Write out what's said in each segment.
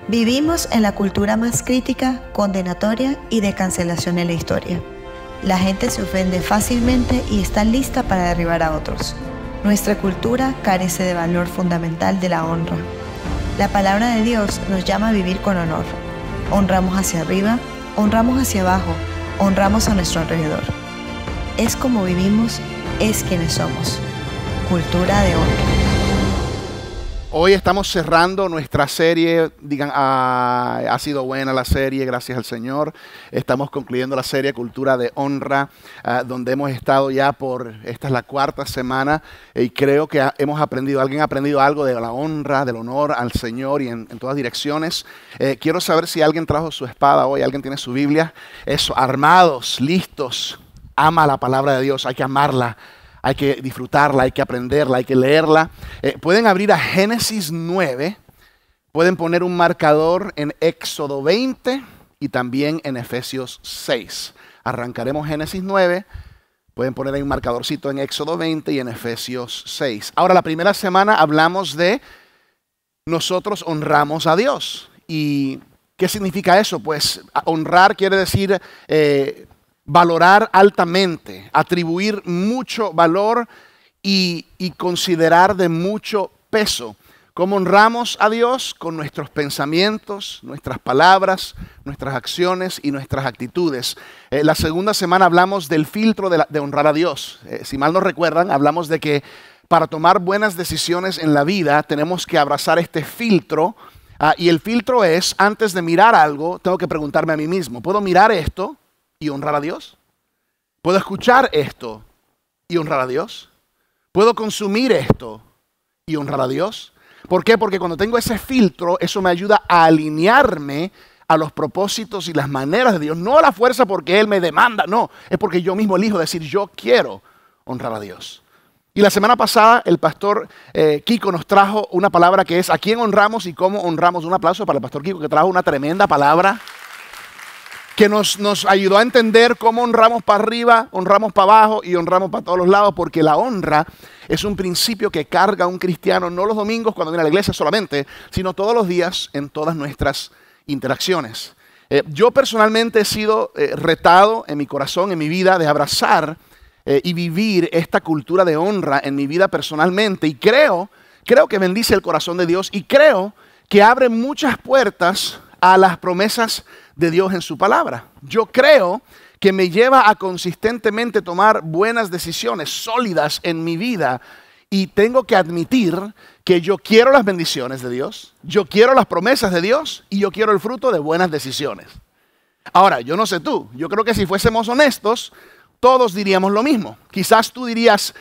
Vivimos en la cultura más crítica, condenatoria y de cancelación en la historia. La gente se ofende fácilmente y está lista para derribar a otros. Nuestra cultura carece de valor fundamental de la honra. La palabra de Dios nos llama a vivir con honor. Honramos hacia arriba, honramos hacia abajo, honramos a nuestro alrededor. Es como vivimos, es quienes somos. Cultura de honra. Hoy estamos cerrando nuestra serie, ha sido buena la serie, gracias al Señor. Estamos concluyendo la serie Cultura de Honra, donde hemos estado ya esta es la cuarta semana y creo que alguien ha aprendido algo de la honra, del honor al Señor y en todas direcciones. Quiero saber si alguien trajo su espada hoy, alguien tiene su Biblia. Eso, armados, listos, ama la palabra de Dios, hay que amarla. Hay que disfrutarla, hay que aprenderla, hay que leerla. Pueden abrir a Génesis 9, pueden poner un marcador en Éxodo 20 y también en Efesios 6. Arrancaremos Génesis 9, pueden poner ahí un marcadorcito en Éxodo 20 y en Efesios 6. Ahora, la primera semana hablamos de nosotros honramos a Dios. ¿Y qué significa eso? Pues honrar quiere decir valorar altamente, atribuir mucho valor y considerar de mucho peso. ¿Cómo honramos a Dios? Con nuestros pensamientos, nuestras palabras, nuestras acciones y nuestras actitudes. La segunda semana hablamos del filtro de honrar a Dios. Si mal no recuerdan, hablamos de que para tomar buenas decisiones en la vida tenemos que abrazar este filtro. Y el filtro es, antes de mirar algo, tengo que preguntarme a mí mismo, ¿puedo mirar esto y honrar a Dios? ¿Puedo escuchar esto y honrar a Dios? ¿Puedo consumir esto y honrar a Dios? ¿Por qué? Porque cuando tengo ese filtro, eso me ayuda a alinearme a los propósitos y las maneras de Dios. No a la fuerza porque Él me demanda, no. Es porque yo mismo elijo decir, yo quiero honrar a Dios. Y la semana pasada el pastor Kiko nos trajo una palabra que es ¿a quién honramos y cómo honramos? Un aplauso para el pastor Kiko que trajo una tremenda palabra que nos ayudó a entender cómo honramos para arriba, honramos para abajo y honramos para todos los lados, porque la honra es un principio que carga un cristiano, no los domingos cuando viene a la iglesia solamente, sino todos los días en todas nuestras interacciones. Yo personalmente he sido retado en mi corazón, en mi vida, de abrazar y vivir esta cultura de honra en mi vida personalmente, y creo que bendice el corazón de Dios y creo que abre muchas puertas a las promesas de Dios en su palabra. Yo creo que me lleva a consistentemente tomar buenas decisiones sólidas en mi vida, y tengo que admitir que yo quiero las bendiciones de Dios, yo quiero las promesas de Dios y yo quiero el fruto de buenas decisiones. Ahora, yo no sé tú, yo creo que si fuésemos honestos, todos diríamos lo mismo. Quizás tú dirías,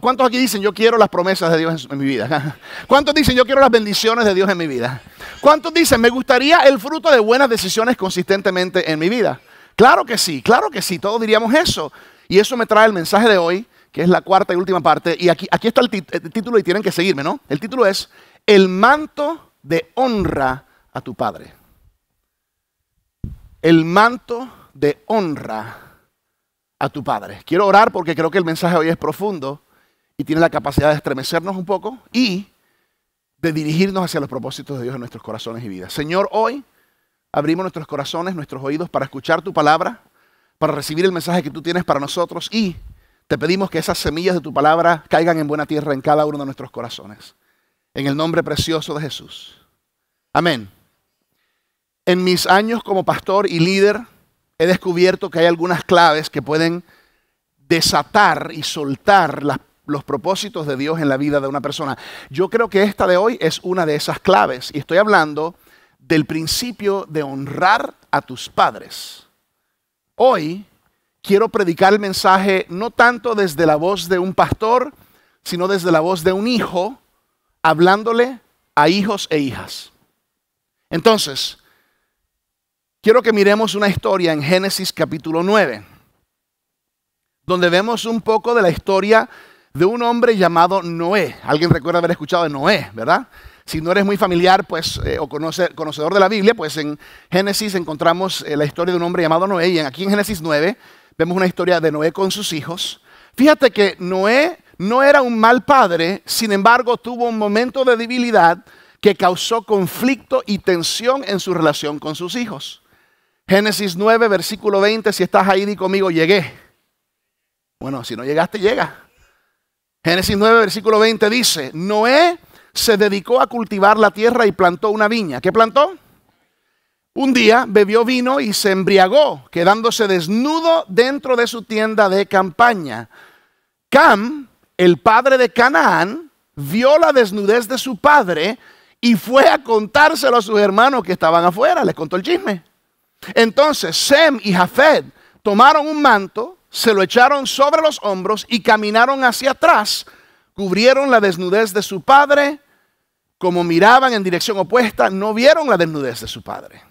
¿cuántos aquí dicen yo quiero las promesas de Dios en mi vida? ¿Cuántos dicen yo quiero las bendiciones de Dios en mi vida? ¿Cuántos dicen me gustaría el fruto de buenas decisiones consistentemente en mi vida? Claro que sí, todos diríamos eso. Y eso me trae el mensaje de hoy, que es la cuarta y última parte. Y aquí está el título y tienen que seguirme, ¿no? El título es El manto de honra a tu padre. El manto de honra a tu padre. Quiero orar porque creo que el mensaje hoy es profundo y tiene la capacidad de estremecernos un poco y de dirigirnos hacia los propósitos de Dios en nuestros corazones y vidas. Señor, hoy abrimos nuestros corazones, nuestros oídos para escuchar tu palabra, para recibir el mensaje que tú tienes para nosotros, y te pedimos que esas semillas de tu palabra caigan en buena tierra en cada uno de nuestros corazones. En el nombre precioso de Jesús. Amén. En mis años como pastor y líder, he descubierto que hay algunas claves que pueden desatar y soltar los propósitos de Dios en la vida de una persona. Yo creo que esta de hoy es una de esas claves, y estoy hablando del principio de honrar a tus padres. Hoy quiero predicar el mensaje no tanto desde la voz de un pastor, sino desde la voz de un hijo, hablándole a hijos e hijas. Entonces, quiero que miremos una historia en Génesis capítulo 9, donde vemos un poco de la historia de un hombre llamado Noé. Alguien recuerda haber escuchado de Noé, ¿verdad? Si no eres muy familiar o conocedor de la Biblia, pues en Génesis encontramos la historia de un hombre llamado Noé, y aquí en Génesis 9 vemos una historia de Noé con sus hijos. Fíjate que Noé no era un mal padre, sin embargo tuvo un momento de debilidad que causó conflicto y tensión en su relación con sus hijos. Génesis 9, versículo 20, si estás ahí, di conmigo, llegué. Bueno, si no llegaste, llega. Génesis 9, versículo 20 dice, Noé se dedicó a cultivar la tierra y plantó una viña. ¿Qué plantó? Un día bebió vino y se embriagó, quedándose desnudo dentro de su tienda de campaña. Cam, el padre de Canaán, vio la desnudez de su padre y fue a contárselo a sus hermanos que estaban afuera. Les contó el chisme. Entonces Sem y Jafet tomaron un manto, se lo echaron sobre los hombros y caminaron hacia atrás. Cubrieron la desnudez de su padre. Como miraban en dirección opuesta, no vieron la desnudez de su padre.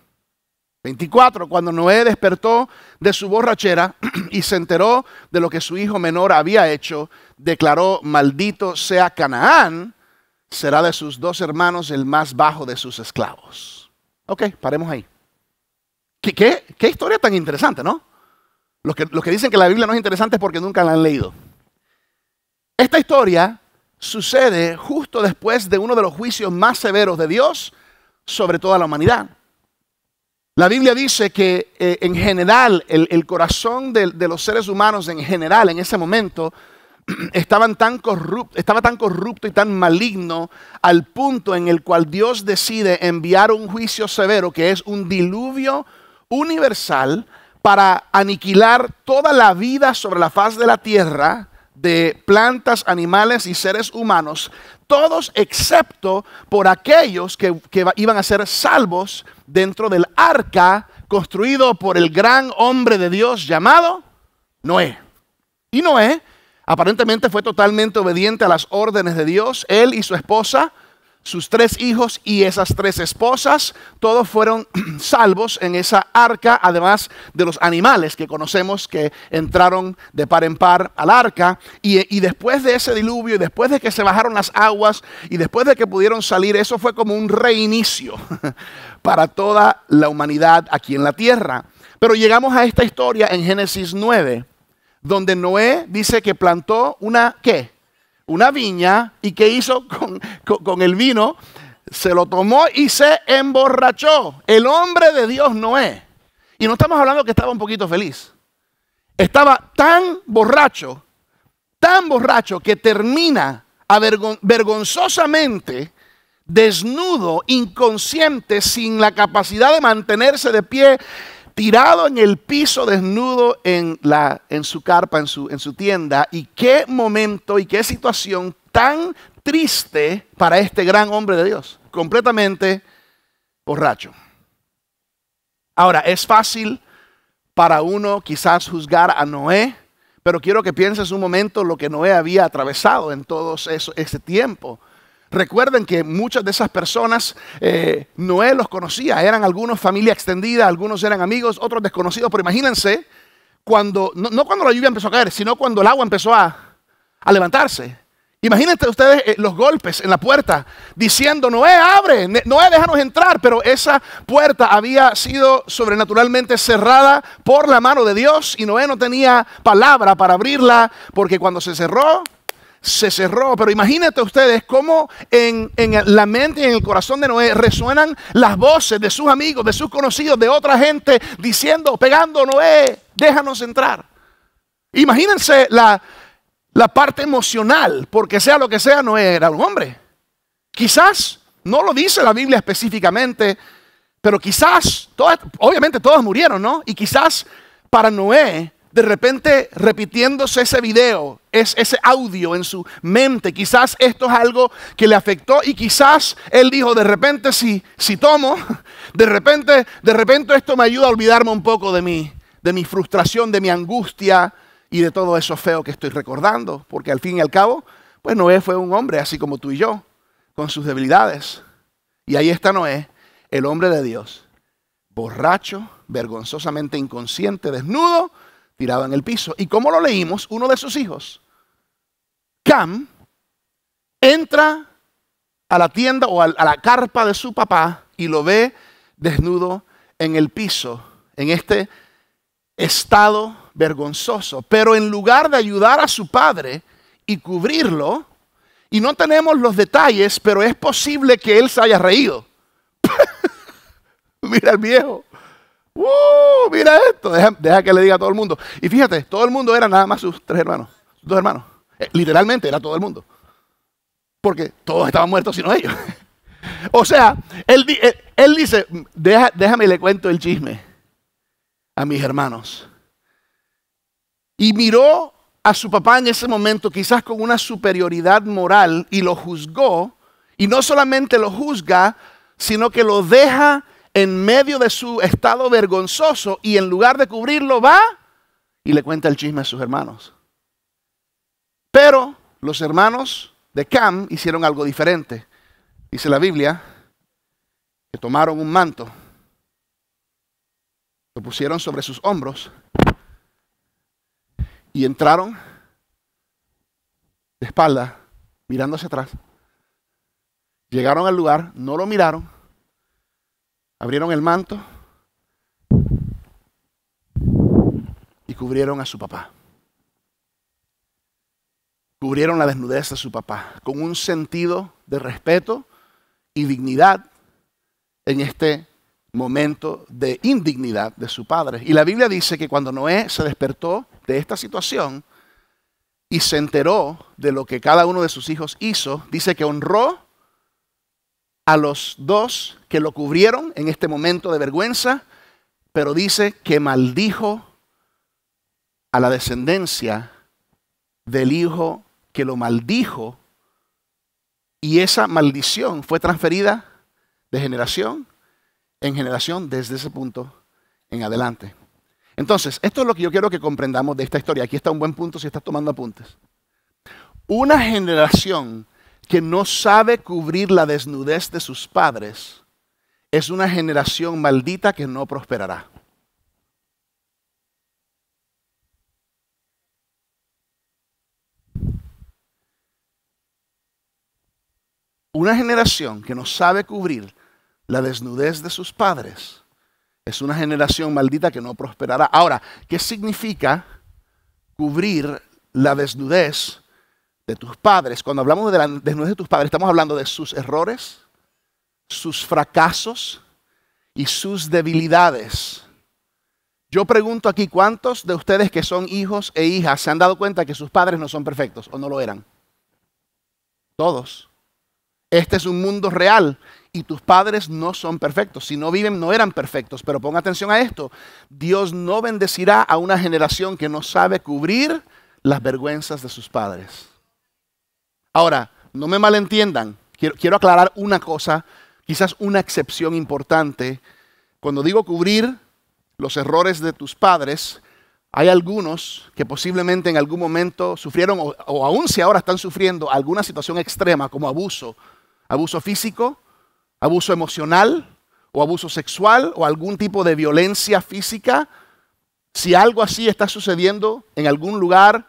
24. Cuando Noé despertó de su borrachera y se enteró de lo que su hijo menor había hecho, declaró, maldito sea Canaán, será de sus 2 hermanos el más bajo de sus esclavos. Ok, paremos ahí. ¿Qué historia tan interesante, ¿no? Los que dicen que la Biblia no es interesante es porque nunca la han leído. Esta historia sucede justo después de uno de los juicios más severos de Dios sobre toda la humanidad. La Biblia dice que en general el corazón de los seres humanos en general en ese momento estaba tan corrupto y tan maligno al punto en el cual Dios decide enviar un juicio severo que es un diluvio universal para aniquilar toda la vida sobre la faz de la tierra, de plantas, animales y seres humanos, todos excepto por aquellos que iban a ser salvos dentro del arca construido por el gran hombre de Dios llamado Noé. Y Noé aparentemente fue totalmente obediente a las órdenes de Dios. Él y su esposa, sus 3 hijos y esas 3 esposas, todos fueron salvos en esa arca, además de los animales que conocemos que entraron de par en par al arca. Y después de ese diluvio, y después de que se bajaron las aguas, y después de que pudieron salir, eso fue como un reinicio para toda la humanidad aquí en la tierra. Pero llegamos a esta historia en Génesis 9, donde Noé dice que plantó una, ¿qué? Una viña, y ¿qué hizo con el vino? Se lo tomó y se emborrachó. El hombre de Dios Noé. Y no estamos hablando que estaba un poquito feliz. Estaba tan borracho que termina vergonzosamente desnudo, inconsciente, sin la capacidad de mantenerse de pie, tirado en el piso desnudo en su carpa, en su tienda. Y qué momento y qué situación tan triste para este gran hombre de Dios, completamente borracho. Ahora, es fácil para uno quizás juzgar a Noé, pero quiero que pienses un momento lo que Noé había atravesado en todo ese tiempo. Recuerden que muchas de esas personas Noé los conocía, eran algunos familia extendida, algunos eran amigos, otros desconocidos, pero imagínense cuando, no cuando la lluvia empezó a caer, sino cuando el agua empezó a levantarse. Imagínense ustedes los golpes en la puerta diciendo, Noé, abre, Noé, déjanos entrar, pero esa puerta había sido sobrenaturalmente cerrada por la mano de Dios y Noé no tenía palabra para abrirla, porque cuando se cerró, pero imagínate ustedes cómo en la mente y en el corazón de Noé resuenan las voces de sus amigos, de sus conocidos, de otra gente diciendo, pegando, Noé, déjanos entrar. Imagínense la parte emocional, porque sea lo que sea, Noé era un hombre. Quizás, no lo dice la Biblia específicamente, pero quizás, obviamente todos murieron, ¿no? Y quizás para Noé, de repente repitiéndose ese video, ese audio en su mente, quizás esto es algo que le afectó y quizás él dijo, de repente si tomo, de repente esto me ayuda a olvidarme un poco de mi frustración, de mi angustia y de todo eso feo que estoy recordando, porque al fin y al cabo, pues Noé fue un hombre así como tú y yo, con sus debilidades. Y ahí está Noé, el hombre de Dios, borracho, vergonzosamente inconsciente, desnudo, tirado en el piso. Y como lo leímos, uno de sus hijos, Cam, entra a la tienda o a la carpa de su papá y lo ve desnudo en el piso, en este estado vergonzoso. Pero en lugar de ayudar a su padre y cubrirlo Y no tenemos los detalles, pero es posible que él se haya reído. Mira el viejo. Mira esto. Deja que le diga a todo el mundo. Y fíjate, todo el mundo era nada más sus tres hermanos. Sus dos hermanos. Literalmente era todo el mundo. Porque todos estaban muertos sino ellos. O sea, él dice, déjame le cuento el chisme a mis hermanos. Y miró a su papá en ese momento quizás con una superioridad moral y lo juzgó. Y no solamente lo juzga, sino que lo deja en medio de su estado vergonzoso y en lugar de cubrirlo va y le cuenta el chisme a sus hermanos. Pero los hermanos de Cam hicieron algo diferente. Dice la Biblia que tomaron un manto, lo pusieron sobre sus hombros y entraron de espalda, mirando hacia atrás. Llegaron al lugar, no lo miraron, abrieron el manto y cubrieron a su papá. Cubrieron la desnudez de su papá con un sentido de respeto y dignidad en este momento de indignidad de su padre. Y la Biblia dice que cuando Noé se despertó de esta situación y se enteró de lo que cada uno de sus hijos hizo, dice que honró a los dos que lo cubrieron en este momento de vergüenza, pero dice que maldijo a la descendencia del hijo que lo maldijo, y esa maldición fue transferida de generación en generación desde ese punto en adelante. Entonces, esto es lo que yo quiero que comprendamos de esta historia. Aquí está un buen punto si estás tomando apuntes. Una generación que no sabe cubrir la desnudez de sus padres es una generación maldita que no prosperará. Una generación que no sabe cubrir la desnudez de sus padres es una generación maldita que no prosperará. Ahora, ¿qué significa cubrir la desnudez de tus padres? Cuando hablamos de la desnudez de tus padres, estamos hablando de sus errores, sus fracasos y sus debilidades. Yo pregunto aquí, ¿cuántos de ustedes que son hijos e hijas se han dado cuenta que sus padres no son perfectos o no lo eran? Todos. Este es un mundo real y tus padres no son perfectos. Si no viven, no eran perfectos. Pero ponga atención a esto. Dios no bendecirá a una generación que no sabe cubrir las vergüenzas de sus padres. Ahora, no me malentiendan. Quiero aclarar una cosa, quizás una excepción importante. Cuando digo cubrir los errores de tus padres, hay algunos que posiblemente en algún momento sufrieron o aún si ahora están sufriendo alguna situación extrema como abuso físico, abuso emocional o abuso sexual o algún tipo de violencia física. Si algo así está sucediendo en algún lugar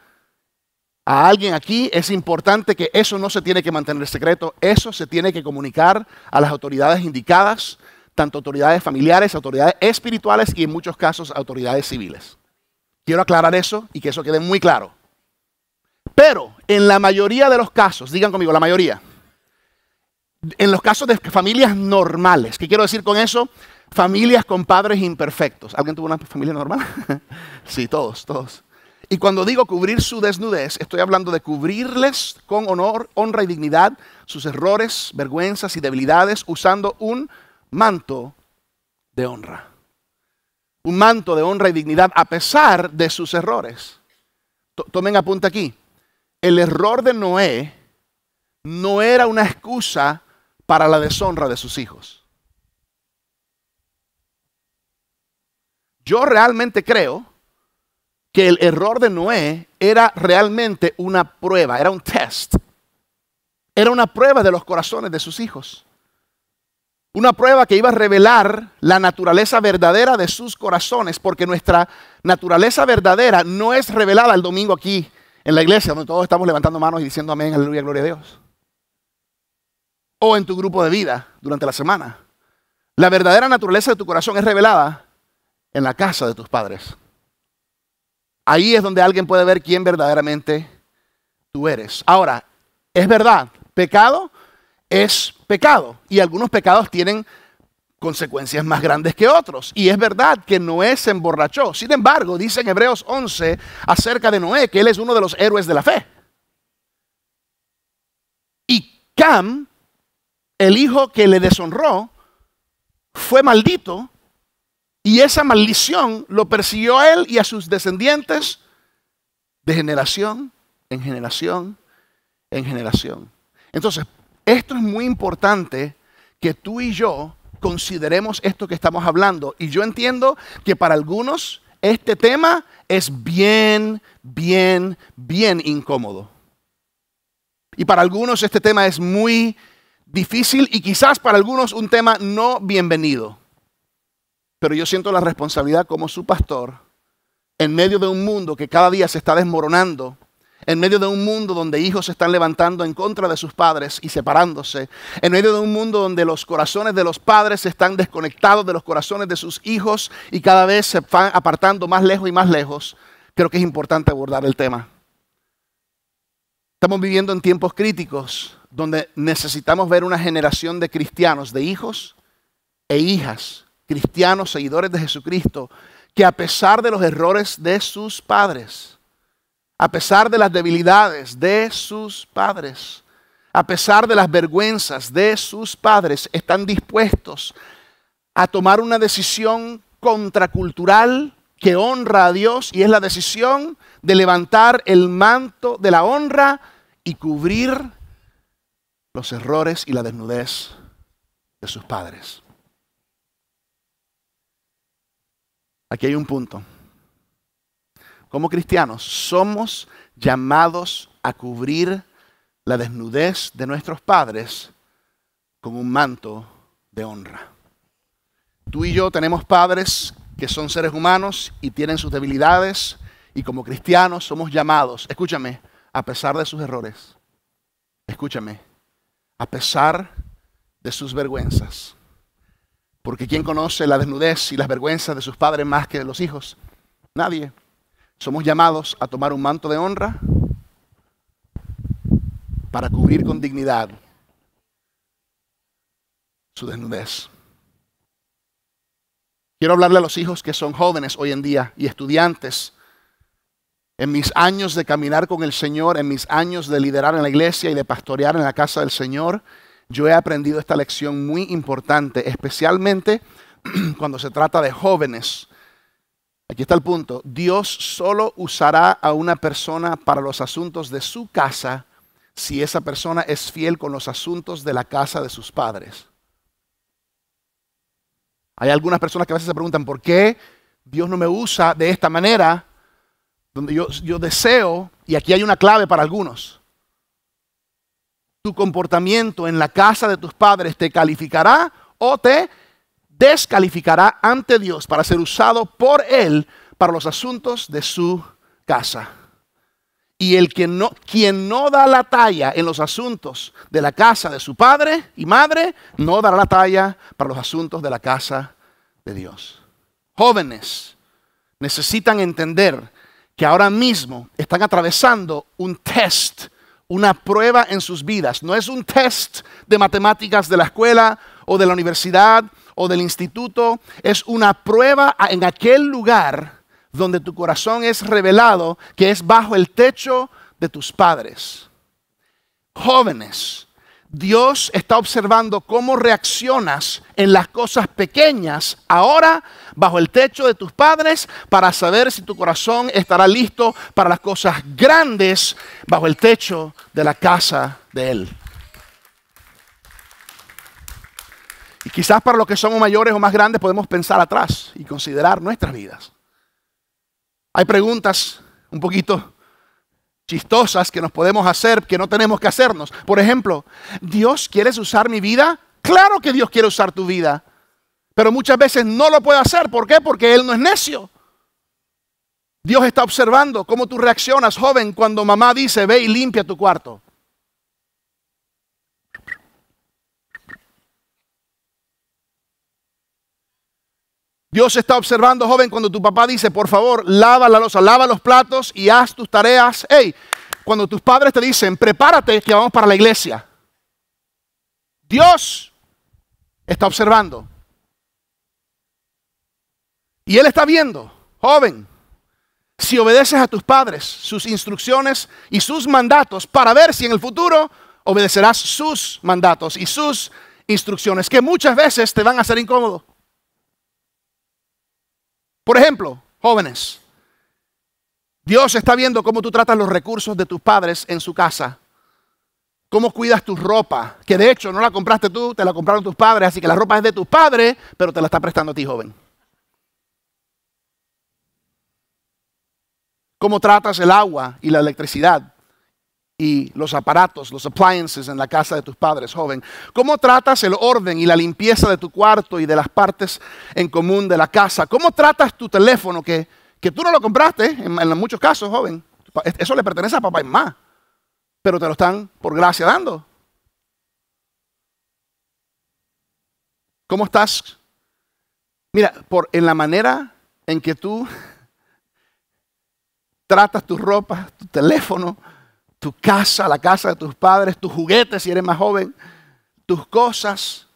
a alguien aquí, es importante que eso no se tiene que mantener secreto, eso se tiene que comunicar a las autoridades indicadas, tanto autoridades familiares, autoridades espirituales y en muchos casos autoridades civiles. Quiero aclarar eso y que eso quede muy claro. Pero en la mayoría de los casos, digan conmigo, la mayoría, en los casos de familias normales, ¿qué quiero decir con eso? Familias con padres imperfectos. ¿Alguien tuvo una familia normal? Sí, todos. Y cuando digo cubrir su desnudez, estoy hablando de cubrirles con honor, honra y dignidad sus errores, vergüenzas y debilidades usando un manto de honra. Un manto de honra y dignidad a pesar de sus errores. Tomen apunte aquí. El error de Noé no era una excusa para la deshonra de sus hijos. Yo realmente creo que el error de Noé era realmente una prueba, era un test. Era una prueba de los corazones de sus hijos. Una prueba que iba a revelar la naturaleza verdadera de sus corazones, porque nuestra naturaleza verdadera no es revelada el domingo aquí en la iglesia, donde todos estamos levantando manos y diciendo amén, aleluya, gloria a Dios. O en tu grupo de vida durante la semana. La verdadera naturaleza de tu corazón es revelada en la casa de tus padres. Ahí es donde alguien puede ver quién verdaderamente tú eres. Ahora, Es verdad, pecado es pecado y algunos pecados tienen consecuencias más grandes que otros. Y es verdad que Noé se emborrachó. Sin embargo, dice en Hebreos 11 acerca de Noé que él es uno de los héroes de la fe. Y Cam, el hijo que le deshonró, fue maldito y esa maldición lo persiguió a él y a sus descendientes de generación en generación en generación. Entonces, esto es muy importante que tú y yo consideremos esto que estamos hablando. Y yo entiendo que para algunos este tema es bien incómodo. Y para algunos este tema es muy difícil y quizás para algunos un tema no bienvenido. Pero yo siento la responsabilidad como su pastor en medio de un mundo que cada día se está desmoronando, en medio de un mundo donde hijos se están levantando en contra de sus padres y separándose, en medio de un mundo donde los corazones de los padres están desconectados de los corazones de sus hijos y cada vez se van apartando más lejos y más lejos, creo que es importante abordar el tema. Estamos viviendo en tiempos críticos donde necesitamos ver una generación de cristianos, de hijos e hijas, cristianos, seguidores de Jesucristo, que a pesar de los errores de sus padres, a pesar de las debilidades de sus padres, a pesar de las vergüenzas de sus padres, están dispuestos a tomar una decisión contracultural que honra a Dios y es la decisión de levantar el manto de la honra y cubrir los errores y la desnudez de sus padres. Aquí hay un punto. Como cristianos somos llamados a cubrir la desnudez de nuestros padres con un manto de honra. Tú y yo tenemos padres que son seres humanos y tienen sus debilidades y como cristianos somos llamados, escúchame, a pesar de sus errores, escúchame, a pesar de sus vergüenzas. Porque ¿quién conoce la desnudez y las vergüenzas de sus padres más que de los hijos? Nadie. Somos llamados a tomar un manto de honra para cubrir con dignidad su desnudez. Quiero hablarle a los hijos que son jóvenes hoy en día y estudiantes. En mis años de caminar con el Señor, en mis años de liderar en la iglesia y de pastorear en la casa del Señor, yo he aprendido esta lección muy importante, especialmente cuando se trata de jóvenes. Aquí está el punto. Dios solo usará a una persona para los asuntos de su casa si esa persona es fiel con los asuntos de la casa de sus padres. Hay algunas personas que a veces se preguntan ¿por qué Dios no me usa de esta manera? Donde yo deseo, y aquí hay una clave para algunos. Tu comportamiento en la casa de tus padres te calificará o te descalificará ante Dios para ser usado por Él para los asuntos de su casa. Y quien no da la talla en los asuntos de la casa de su padre y madre, no dará la talla para los asuntos de la casa de Dios. Jóvenes necesitan entender que ahora mismo están atravesando un test, una prueba en sus vidas. No es un test de matemáticas de la escuela o de la universidad o del instituto. Es una prueba en aquel lugar donde tu corazón es revelado, que es bajo el techo de tus padres. Jóvenes, Dios está observando cómo reaccionas en las cosas pequeñas ahora bajo el techo de tus padres para saber si tu corazón estará listo para las cosas grandes bajo el techo de la casa de Él. Y quizás para los que somos mayores o más grandes podemos pensar atrás y considerar nuestras vidas. Hay preguntas un poquito chistosas que nos podemos hacer, que no tenemos que hacernos. Por ejemplo, ¿Dios quiere usar mi vida? Claro que Dios quiere usar tu vida, pero muchas veces no lo puede hacer. ¿Por qué? Porque Él no es necio. Dios está observando cómo tú reaccionas, joven, cuando mamá dice, ve y limpia tu cuarto. Dios está observando, joven, cuando tu papá dice, por favor, lava la loza, lava los platos y haz tus tareas. Hey, cuando tus padres te dicen, prepárate que vamos para la iglesia. Dios está observando. Y Él está viendo, joven, si obedeces a tus padres, sus instrucciones y sus mandatos, para ver si en el futuro obedecerás sus mandatos y sus instrucciones, que muchas veces te van a hacer incómodo. Por ejemplo, jóvenes, Dios está viendo cómo tú tratas los recursos de tus padres en su casa. Cómo cuidas tu ropa, que de hecho no la compraste tú, te la compraron tus padres, así que la ropa es de tus padres, pero te la está prestando a ti, joven. Cómo tratas el agua y la electricidad y los aparatos, los appliances en la casa de tus padres, joven. Cómo tratas el orden y la limpieza de tu cuarto y de las partes en común de la casa. Cómo tratas tu teléfono, que tú no lo compraste, en muchos casos, joven. Eso le pertenece a papá y mamá, pero te lo están por gracia dando. ¿Cómo estás? Mira, en la manera en que tú tratas tu ropa, tu teléfono, tu casa, la casa de tus padres, tus juguetes si eres más joven, tus cosas,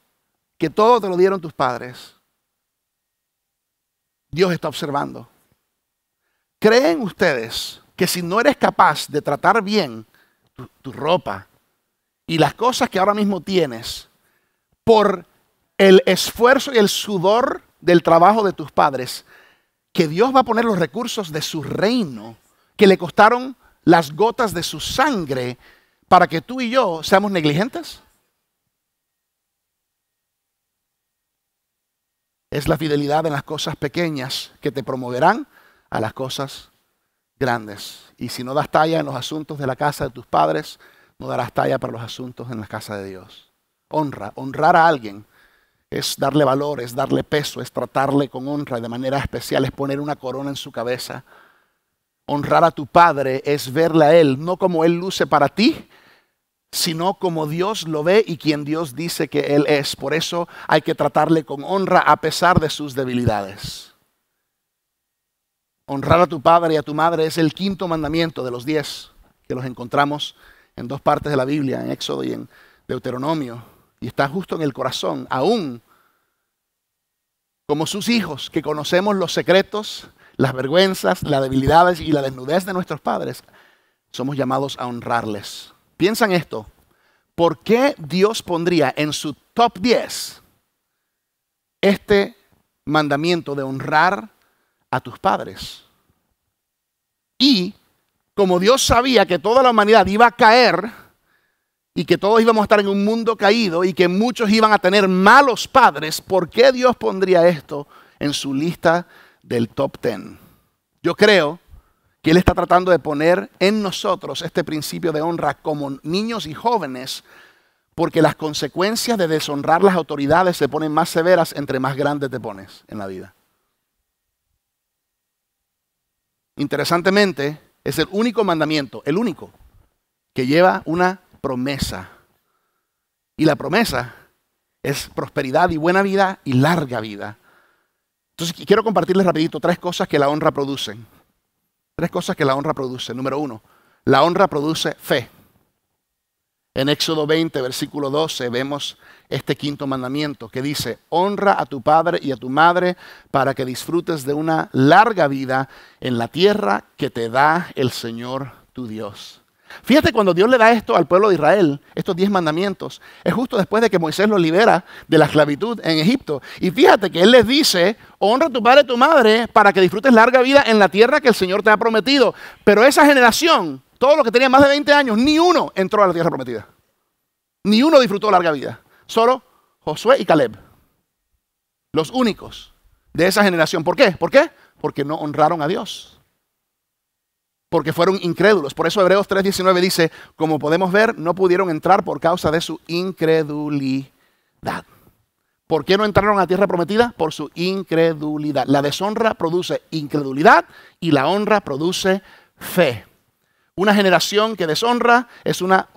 que todo te lo dieron tus padres. Dios está observando. ¿Creen ustedes que si no eres capaz de tratar bien tu ropa y las cosas que ahora mismo tienes por el esfuerzo y el sudor del trabajo de tus padres, que Dios va a poner los recursos de su reino que le costaron las gotas de su sangre para que tú y yo seamos negligentes? Es la fidelidad en las cosas pequeñas que te promoverán a las cosas grandes. Y si no das talla en los asuntos de la casa de tus padres, no darás talla para los asuntos en la casa de Dios. Honrar a alguien es darle valor, es darle peso, es tratarle con honra y de manera especial, es poner una corona en su cabeza. Honrar a tu padre es verle a él, no como él luce para ti, sino como Dios lo ve y quien Dios dice que él es. Por eso hay que tratarle con honra a pesar de sus debilidades. Honrar a tu padre y a tu madre es el quinto mandamiento de los 10 que los encontramos en dos partes de la Biblia, en Éxodo y en Deuteronomio. Y está justo en el corazón, aún como sus hijos, que conocemos los secretos, las vergüenzas, las debilidades y la desnudez de nuestros padres, somos llamados a honrarles. Piensa en esto. ¿Por qué Dios pondría en su top 10 este mandamiento de honrar a tus padres? Y como Dios sabía que toda la humanidad iba a caer y que todos íbamos a estar en un mundo caído y que muchos iban a tener malos padres, ¿por qué Dios pondría esto en su lista del top 10? Yo creo que Él está tratando de poner en nosotros este principio de honra como niños y jóvenes, porque las consecuencias de deshonrar las autoridades se ponen más severas entre más grande te pones en la vida. Interesantemente, es el único mandamiento, el único, que lleva una promesa. Y la promesa es prosperidad y buena vida y larga vida. Entonces quiero compartirles rapidito 3 cosas que la honra produce. 3 cosas que la honra produce. Número 1, la honra produce fe. En Éxodo 20, versículo 12, vemos este quinto mandamiento que dice: honra a tu padre y a tu madre para que disfrutes de una larga vida en la tierra que te da el Señor tu Dios. Fíjate, cuando Dios le da esto al pueblo de Israel, estos 10 mandamientos, es justo después de que Moisés los libera de la esclavitud en Egipto. Y fíjate que Él les dice: honra a tu padre y a tu madre para que disfrutes larga vida en la tierra que el Señor te ha prometido. Pero esa generación, todos los que tenían más de 20 años, ni uno entró a la tierra prometida. Ni uno disfrutó larga vida. Solo Josué y Caleb. Los únicos de esa generación. ¿Por qué? ¿Por qué? Porque no honraron a Dios. Porque fueron incrédulos. Por eso Hebreos 3:19 dice: como podemos ver, no pudieron entrar por causa de su incredulidad. ¿Por qué no entraron a la tierra prometida? Por su incredulidad. La deshonra produce incredulidad y la honra produce fe. Una generación que deshonra es una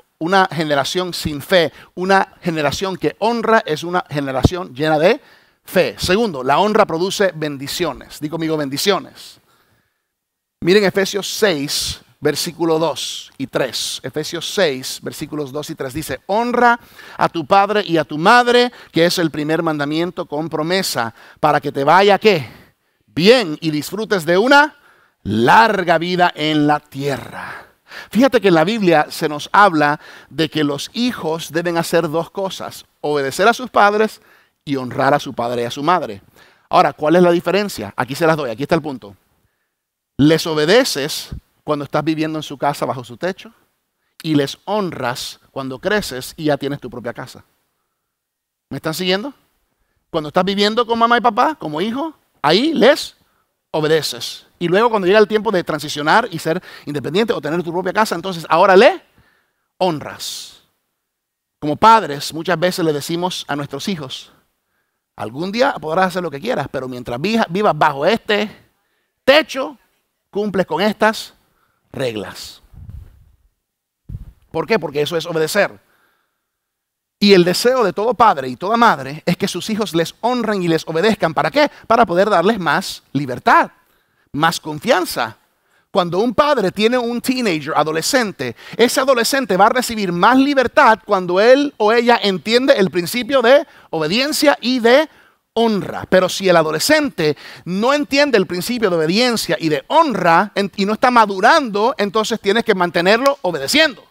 generación sin fe. Una generación que honra es una generación llena de fe. Segundo, la honra produce bendiciones. Di conmigo, bendiciones. Miren Efesios 6, versículo 2 y 3. Efesios 6, versículos 2 y 3 dice, honra a tu padre y a tu madre, que es el primer mandamiento con promesa, para que te vaya, ¿qué? Bien, y disfrutes de una larga vida en la tierra. Fíjate que en la Biblia se nos habla de que los hijos deben hacer dos cosas, obedecer a sus padres y honrar a su padre y a su madre. Ahora, ¿cuál es la diferencia? Aquí se las doy, aquí está el punto. Les obedeces cuando estás viviendo en su casa bajo su techo y les honras cuando creces y ya tienes tu propia casa. ¿Me están siguiendo? Cuando estás viviendo con mamá y papá como hijo, ahí les obedeces. Y luego cuando llega el tiempo de transicionar y ser independiente o tener tu propia casa, entonces ahora le honras. Como padres muchas veces le decimos a nuestros hijos, algún día podrás hacer lo que quieras, pero mientras vivas bajo este techo, cumples con estas reglas. ¿Por qué? Porque eso es obedecer. Y el deseo de todo padre y toda madre es que sus hijos les honren y les obedezcan. ¿Para qué? Para poder darles más libertad, más confianza. Cuando un padre tiene un teenager, adolescente, ese adolescente va a recibir más libertad cuando él o ella entiende el principio de obediencia y de honra. Pero si el adolescente no entiende el principio de obediencia y de honra y no está madurando, entonces tienes que mantenerlo obedeciendo.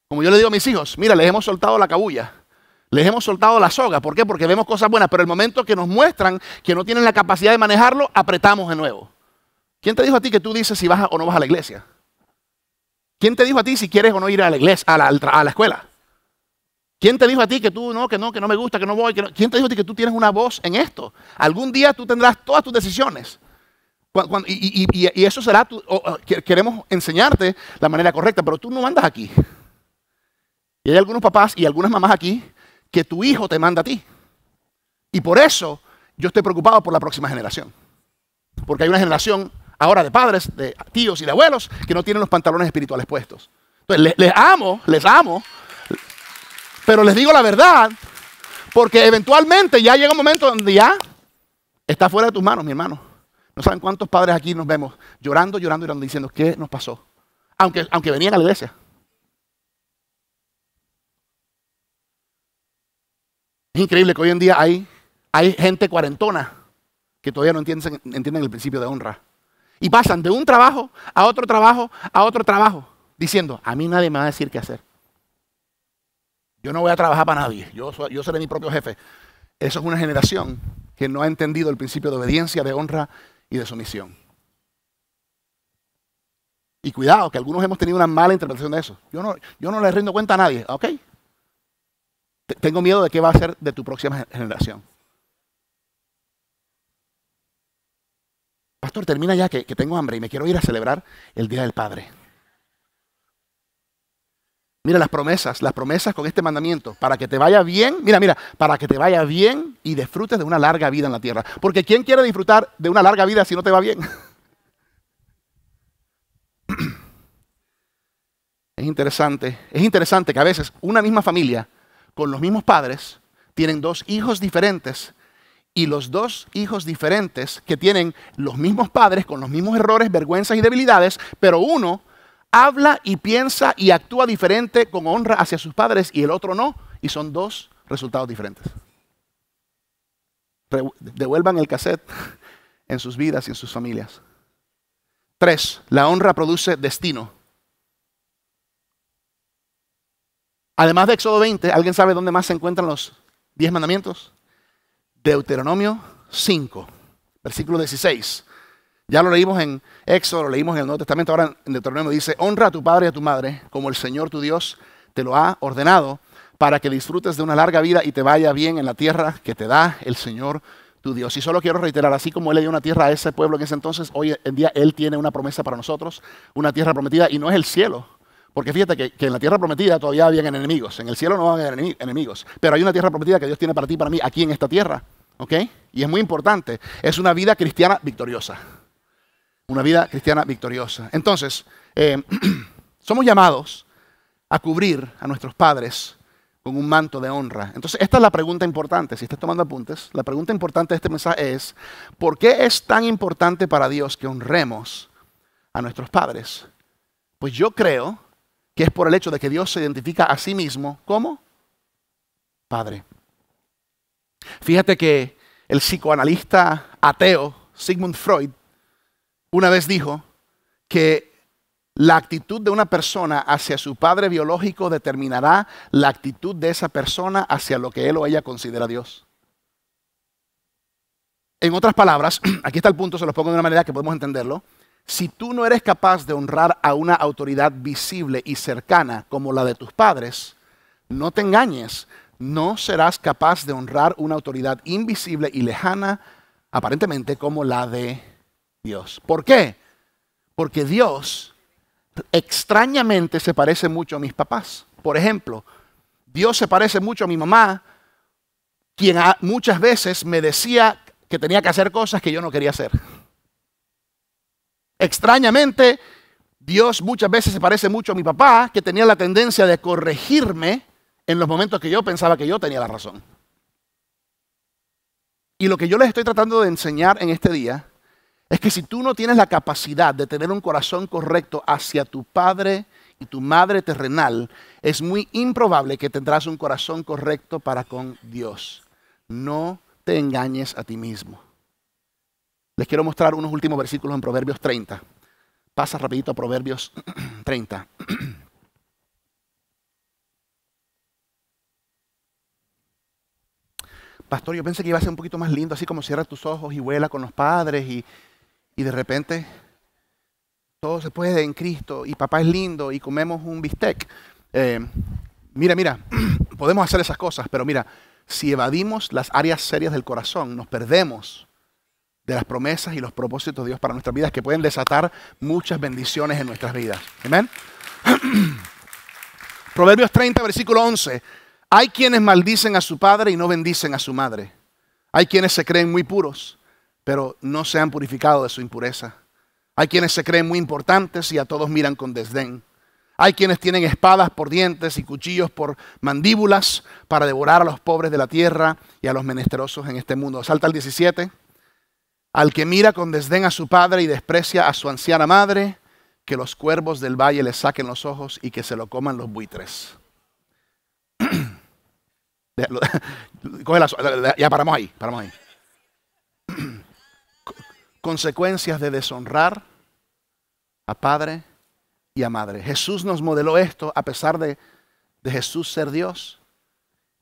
Como yo le digo a mis hijos, mira, les hemos soltado la cabulla, les hemos soltado la soga. ¿Por qué? Porque vemos cosas buenas, pero el momento que nos muestran que no tienen la capacidad de manejarlo, apretamos de nuevo. ¿Quién te dijo a ti que tú dices si vas o no vas a la iglesia? ¿Quién te dijo a ti si quieres o no ir a la iglesia, a la escuela? ¿Quién te dijo a ti que tú que no me gusta, que no voy? ¿Quién te dijo a ti que tú tienes una voz en esto? Algún día tú tendrás todas tus decisiones. Y eso será, queremos enseñarte la manera correcta, pero tú no mandas aquí. Y hay algunos papás y algunas mamás aquí que tu hijo te manda a ti. Y por eso yo estoy preocupado por la próxima generación. Porque hay una generación ahora de padres, de tíos y de abuelos que no tienen los pantalones espirituales puestos. Entonces les amo, pero les digo la verdad, porque eventualmente ya llega un momento donde ya está fuera de tus manos, mi hermano. No saben cuántos padres aquí nos vemos llorando, diciendo, ¿qué nos pasó? Aunque venían a la iglesia. Es increíble que hoy en día hay gente cuarentona que todavía no entienden el principio de honra. Y pasan de un trabajo a otro trabajo, diciendo, a mí nadie me va a decir qué hacer. Yo no voy a trabajar para nadie, yo seré mi propio jefe. Eso es una generación que no ha entendido el principio de obediencia, de honra y de sumisión. Y cuidado, que algunos hemos tenido una mala interpretación de eso. Yo no le rindo cuenta a nadie, ¿ok? Tengo miedo de qué va a ser de tu próxima generación. Pastor, termina ya que tengo hambre y me quiero ir a celebrar el Día del Padre. Mira las promesas con este mandamiento, para que te vaya bien, para que te vaya bien y disfrutes de una larga vida en la tierra. Porque ¿quién quiere disfrutar de una larga vida si no te va bien? Es interesante que a veces una misma familia con los mismos padres tienen dos hijos diferentes y los dos hijos diferentes que tienen los mismos padres con los mismos errores, vergüenzas y debilidades, pero uno habla y piensa y actúa diferente con honra hacia sus padres y el otro no, y son dos resultados diferentes. Devuelvan el cassette en sus vidas y en sus familias. 3. La honra produce destino. Además de Éxodo 20, ¿alguien sabe dónde más se encuentran los 10 mandamientos? Deuteronomio 5, versículo 16. Ya lo leímos en Éxodo, lo leímos en el Nuevo Testamento, ahora en Deuteronomio dice, honra a tu padre y a tu madre, como el Señor tu Dios te lo ha ordenado, para que disfrutes de una larga vida y te vaya bien en la tierra que te da el Señor tu Dios. Y solo quiero reiterar, así como Él le dio una tierra a ese pueblo en ese entonces, hoy en día Él tiene una promesa para nosotros, una tierra prometida, y no es el cielo. Porque fíjate que en la tierra prometida todavía habían enemigos. En el cielo no van a haber enemigos. Pero hay una tierra prometida que Dios tiene para ti y para mí aquí en esta tierra. ¿Ok? Y es muy importante. Es una vida cristiana victoriosa. Una vida cristiana victoriosa. Entonces, somos llamados a cubrir a nuestros padres con un manto de honra. Entonces, esta es la pregunta importante. Si estás tomando apuntes, la pregunta importante de este mensaje es, ¿por qué es tan importante para Dios que honremos a nuestros padres? Pues yo creo que es por el hecho de que Dios se identifica a sí mismo como Padre. Fíjate que el psicoanalista ateo Sigmund Freud una vez dijo que la actitud de una persona hacia su padre biológico determinará la actitud de esa persona hacia lo que él o ella considera Dios. En otras palabras, aquí está el punto, se los pongo de una manera que podemos entenderlo. Si tú no eres capaz de honrar a una autoridad visible y cercana como la de tus padres, no te engañes, no serás capaz de honrar una autoridad invisible y lejana, aparentemente como la de Dios. ¿Por qué? Porque Dios extrañamente se parece mucho a mis papás. Por ejemplo, Dios se parece mucho a mi mamá, quien muchas veces me decía que tenía que hacer cosas que yo no quería hacer. Extrañamente, Dios muchas veces se parece mucho a mi papá, que tenía la tendencia de corregirme en los momentos que yo pensaba que yo tenía la razón. Y lo que yo les estoy tratando de enseñar en este día es que si tú no tienes la capacidad de tener un corazón correcto hacia tu padre y tu madre terrenal, es muy improbable que tendrás un corazón correcto para con Dios. No te engañes a ti mismo. Les quiero mostrar unos últimos versículos en Proverbios 30. Pasa rapidito a Proverbios 30. Pastor, yo pensé que iba a ser un poquito más lindo, así como cierra tus ojos y vuela con los padres y de repente todo se puede en Cristo y papá es lindo y comemos un bistec. Mira, podemos hacer esas cosas, pero mira, si evadimos las áreas serias del corazón, nos perdemos de las promesas y los propósitos de Dios para nuestras vidas que pueden desatar muchas bendiciones en nuestras vidas. Amén. Proverbios 30, versículo 11. Hay quienes maldicen a su padre y no bendicen a su madre. Hay quienes se creen muy puros, pero no se han purificado de su impureza. Hay quienes se creen muy importantes y a todos miran con desdén. Hay quienes tienen espadas por dientes y cuchillos por mandíbulas para devorar a los pobres de la tierra y a los menesterosos en este mundo. Salta al 17. Al que mira con desdén a su padre y desprecia a su anciana madre, que los cuervos del valle le saquen los ojos y que se lo coman los buitres. Ya paramos ahí. Consecuencias de deshonrar a padre y a madre. Jesús nos modeló esto a pesar de Jesús ser Dios.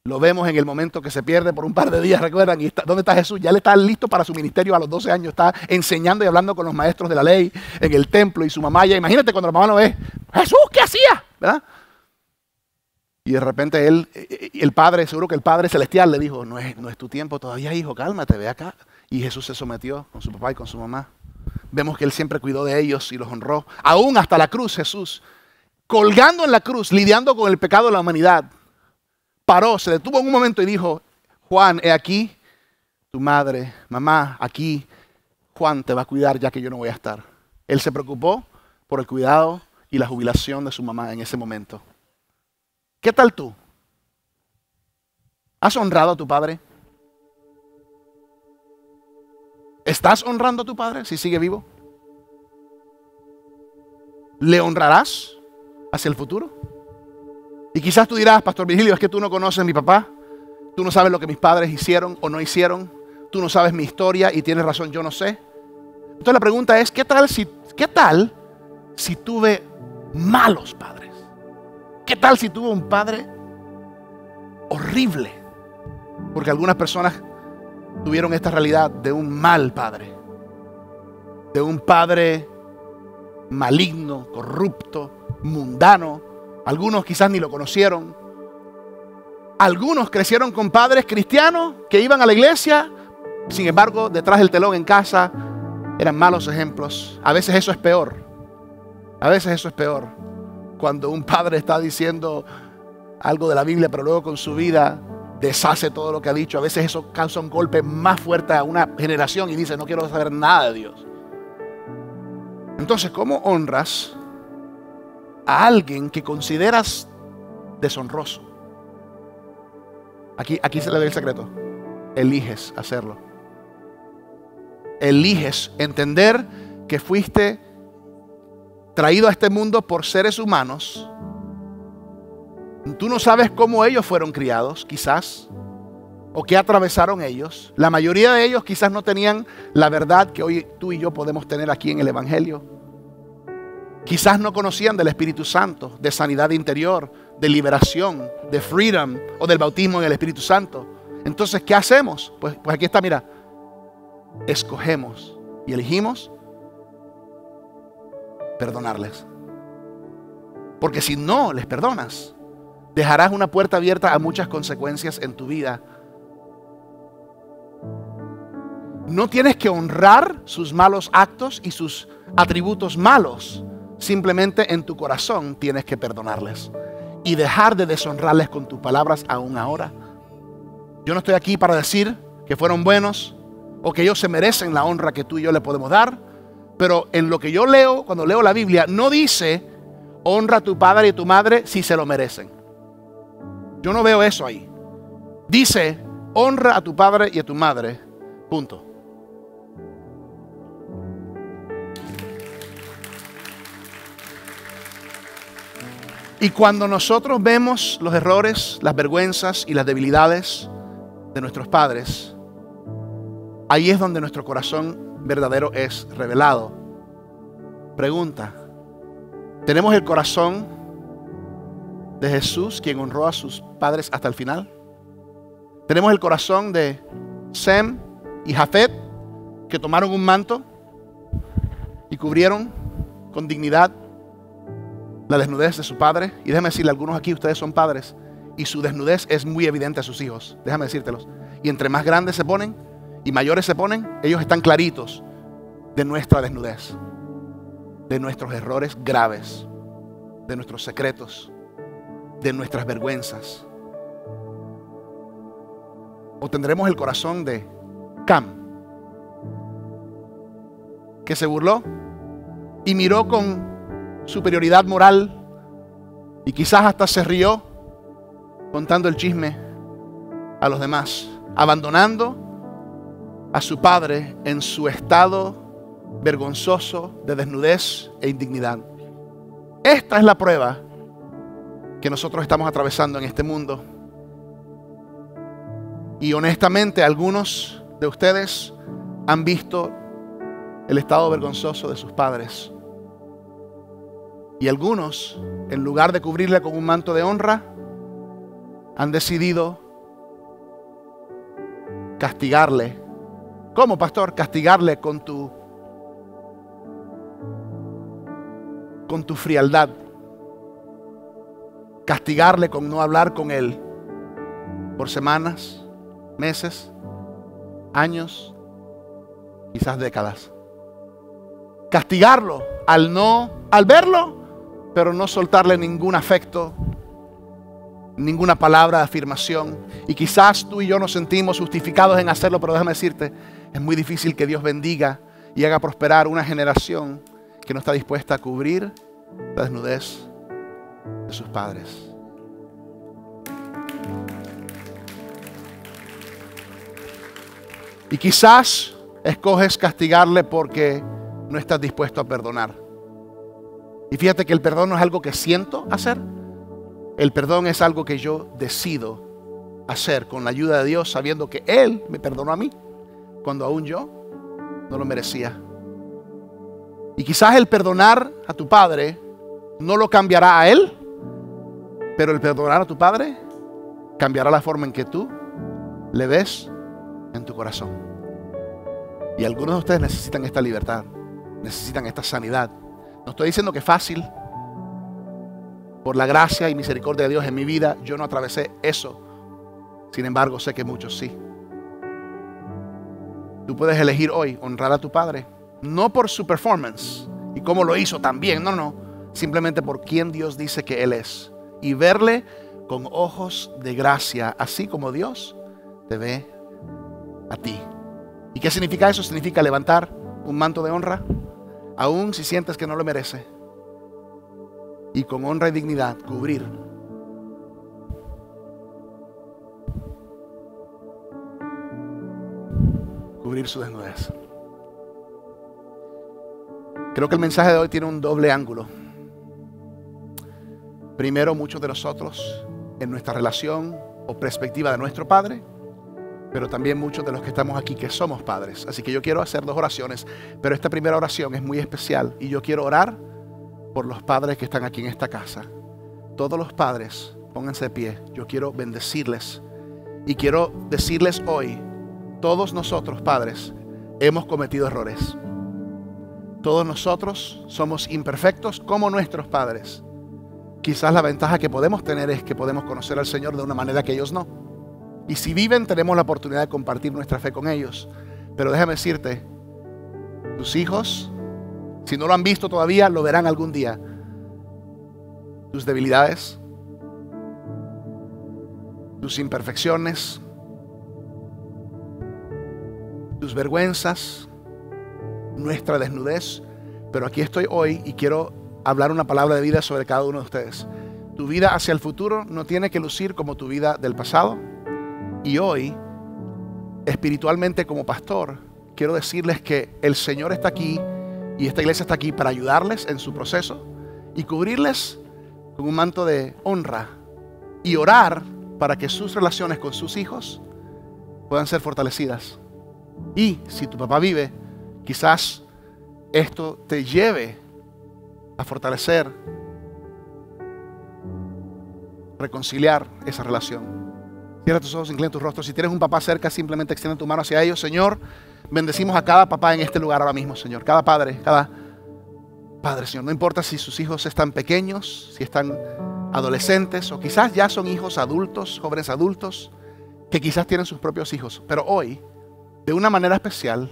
Lo vemos en el momento que se pierde por un par de días, ¿recuerdan? ¿Dónde está Jesús? Ya le está listo para su ministerio a los 12 años. Está enseñando y hablando con los maestros de la ley en el templo y su mamá ya. Imagínate cuando la mamá lo ve. ¡Jesús, qué hacía! ¿Verdad? Y de repente el padre, seguro que el Padre Celestial le dijo, no es tu tiempo todavía, hijo, cálmate, ve acá. Y Jesús se sometió con su papá y con su mamá. Vemos que Él siempre cuidó de ellos y los honró. Aún hasta la cruz, Jesús, colgando en la cruz, lidiando con el pecado de la humanidad, paró, se detuvo en un momento y dijo, Juan, he aquí tu madre, mamá, aquí Juan te va a cuidar ya que yo no voy a estar. Él se preocupó por el cuidado y la jubilación de su mamá en ese momento. ¿Qué tal tú? ¿Has honrado a tu padre? ¿Estás honrando a tu padre si sigue vivo? ¿Le honrarás hacia el futuro? Y quizás tú dirás, Pastor Virgilio, es que tú no conoces a mi papá, tú no sabes lo que mis padres hicieron o no hicieron, tú no sabes mi historia y tienes razón, yo no sé. Entonces la pregunta es, ¿qué tal si tuve malos padres? ¿Qué tal si tuve un padre horrible? Porque algunas personas tuvieron esta realidad de un mal padre, de un padre maligno, corrupto, mundano. Algunos quizás ni lo conocieron. Algunos crecieron con padres cristianos que iban a la iglesia, sin embargo, detrás del telón en casa eran malos ejemplos. A veces eso es peor. Cuando un padre está diciendo algo de la Biblia, pero luego con su vida deshace todo lo que ha dicho. A veces eso causa un golpe más fuerte a una generación y dice, no quiero saber nada de Dios. Entonces, ¿cómo honras a alguien que consideras deshonroso? Aquí se le ve el secreto. Eliges hacerlo. Eliges entender que fuiste traído a este mundo por seres humanos. Tú no sabes cómo ellos fueron criados, quizás, o qué atravesaron ellos. La mayoría de ellos quizás no tenían la verdad que hoy tú y yo podemos tener aquí en el Evangelio. Quizás no conocían del Espíritu Santo, de sanidad interior, de liberación, de freedom o del bautismo en el Espíritu Santo. Entonces, ¿qué hacemos? Pues aquí está, mira. Escogemos y elegimos perdonarles. Porque si no les perdonas, dejarás una puerta abierta a muchas consecuencias en tu vida. No tienes que honrar sus malos actos y sus atributos malos. Simplemente en tu corazón tienes que perdonarles y dejar de deshonrarles con tus palabras aún ahora. Yo no estoy aquí para decir que fueron buenos o que ellos se merecen la honra que tú y yo le podemos dar, pero en lo que yo leo, cuando leo la Biblia, no dice honra a tu padre y a tu madre si se lo merecen. Yo no veo eso ahí. Dice honra a tu padre y a tu madre, punto. Y cuando nosotros vemos los errores, las vergüenzas y las debilidades de nuestros padres, ahí es donde nuestro corazón verdadero es revelado. Pregunta: ¿tenemos el corazón de Jesús, quien honró a sus padres hasta el final? ¿Tenemos el corazón de Sem y Jafet, que tomaron un manto y cubrieron con dignidad la desnudez de su padre? Y déjame decirle, algunos aquí, ustedes son padres y su desnudez es muy evidente a sus hijos. Déjame decírtelos. Y entre más grandes se ponen y mayores se ponen, ellos están claritos de nuestra desnudez, de nuestros errores graves, de nuestros secretos, de nuestras vergüenzas. O tendremos el corazón de Cam, que se burló y miró con superioridad moral y quizás hasta se rió contando el chisme a los demás, abandonando a su padre en su estado vergonzoso de desnudez e indignidad. Esta es la prueba que nosotros estamos atravesando en este mundo. Y honestamente, algunos de ustedes han visto el estado vergonzoso de sus padres. Y algunos, en lugar de cubrirle con un manto de honra, han decidido castigarle. ¿Cómo, pastor? Castigarle con tu frialdad. Castigarle con no hablar con él por semanas, meses, años, quizás décadas. Castigarlo al verlo, pero no soltarle ningún afecto, ninguna palabra de afirmación. Y quizás tú y yo nos sentimos justificados en hacerlo, pero déjame decirte, es muy difícil que Dios bendiga y haga prosperar una generación que no está dispuesta a cubrir la desnudez de sus padres. Y quizás escoges castigarle porque no estás dispuesto a perdonar. Y fíjate que el perdón no es algo que siento hacer. El perdón es algo que yo decido hacer con la ayuda de Dios, sabiendo que Él me perdonó a mí cuando aún yo no lo merecía. Y quizás el perdonar a tu padre no lo cambiará a él, pero el perdonar a tu padre cambiará la forma en que tú le ves en tu corazón. Y algunos de ustedes necesitan esta libertad, necesitan esta sanidad. No estoy diciendo que es fácil. Por la gracia y misericordia de Dios en mi vida, yo no atravesé eso. Sin embargo, sé que muchos sí. Tú puedes elegir hoy honrar a tu padre, no por su performance y cómo lo hizo tan bien, no, simplemente por quien Dios dice que Él es, y verle con ojos de gracia, así como Dios te ve a ti. ¿Y qué significa eso? Significa levantar un manto de honra, aun si sientes que no lo merece, y con honra y dignidad cubrir su desnudez. Creo que el mensaje de hoy tiene un doble ángulo. Primero, muchos de nosotros en nuestra relación o perspectiva de nuestro padre, pero también muchos de los que estamos aquí que somos padres. Así que yo quiero hacer dos oraciones, pero esta primera oración es muy especial y yo quiero orar por los padres que están aquí en esta casa. Todos los padres, pónganse de pie. Yo quiero bendecirles y quiero decirles hoy, todos nosotros padres hemos cometido errores. Todos nosotros somos imperfectos como nuestros padres. Quizás la ventaja que podemos tener es que podemos conocer al Señor de una manera que ellos no. Y si viven, tenemos la oportunidad de compartir nuestra fe con ellos. Pero déjame decirte, tus hijos, si no lo han visto todavía, lo verán algún día. Tus debilidades, tus imperfecciones, tus vergüenzas, nuestra desnudez. Pero aquí estoy hoy y quiero hablar una palabra de vida sobre cada uno de ustedes. Tu vida hacia el futuro no tiene que lucir como tu vida del pasado. Y hoy, espiritualmente como pastor, quiero decirles que el Señor está aquí y esta iglesia está aquí para ayudarles en su proceso y cubrirles con un manto de honra y orar para que sus relaciones con sus hijos puedan ser fortalecidas. Y si tu papá vive, quizás esto te lleve a fortalecer, reconciliar esa relación. Cierra tus ojos, inclina tus rostros. Si tienes un papá cerca, simplemente extiende tu mano hacia ellos. Señor, bendecimos a cada papá en este lugar ahora mismo, Señor. Cada padre, cada padre, Señor. No importa si sus hijos están pequeños, si están adolescentes o quizás ya son hijos adultos, jóvenes adultos, que quizás tienen sus propios hijos. Pero hoy, de una manera especial,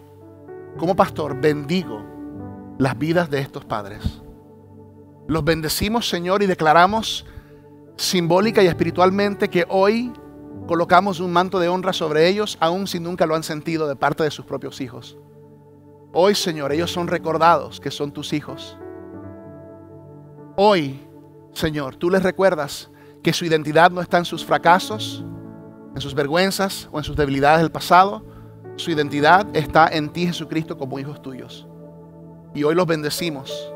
como pastor, bendigo las vidas de estos padres. Los bendecimos, Señor, y declaramos simbólica y espiritualmente que hoy colocamos un manto de honra sobre ellos, aun si nunca lo han sentido de parte de sus propios hijos. Hoy, Señor, ellos son recordados que son tus hijos. Hoy, Señor, tú les recuerdas que su identidad no está en sus fracasos, en sus vergüenzas o en sus debilidades del pasado. Su identidad está en ti, Jesucristo, como hijos tuyos. Y hoy los bendecimos.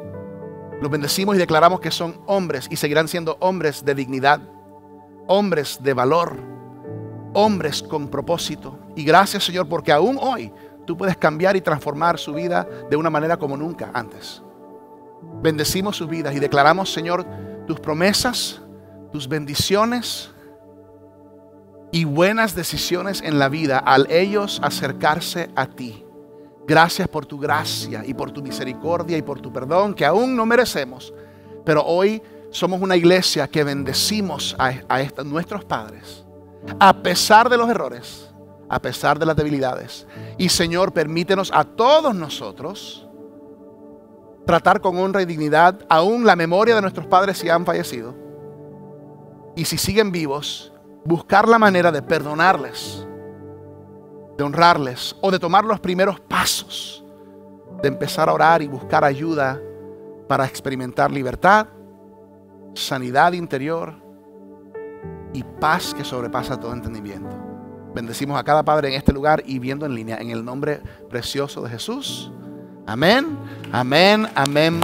Los bendecimos y declaramos que son hombres y seguirán siendo hombres de dignidad, hombres de valor, hombres con propósito. Y gracias, Señor, porque aún hoy tú puedes cambiar y transformar su vida de una manera como nunca antes. Bendecimos sus vidas y declaramos, Señor, tus promesas, tus bendiciones y buenas decisiones en la vida al ellos acercarse a ti. Gracias por tu gracia y por tu misericordia y por tu perdón que aún no merecemos. Pero hoy somos una iglesia que bendecimos a nuestros padres. A pesar de los errores, a pesar de las debilidades. Y Señor, permítenos a todos nosotros tratar con honra y dignidad aún la memoria de nuestros padres si han fallecido. Y si siguen vivos, buscar la manera de perdonarles, de honrarles o de tomar los primeros pasos, de empezar a orar y buscar ayuda para experimentar libertad, sanidad interior y paz que sobrepasa todo entendimiento. Bendecimos a cada padre en este lugar y viendo en línea en el nombre precioso de Jesús. Amén, amén, amén.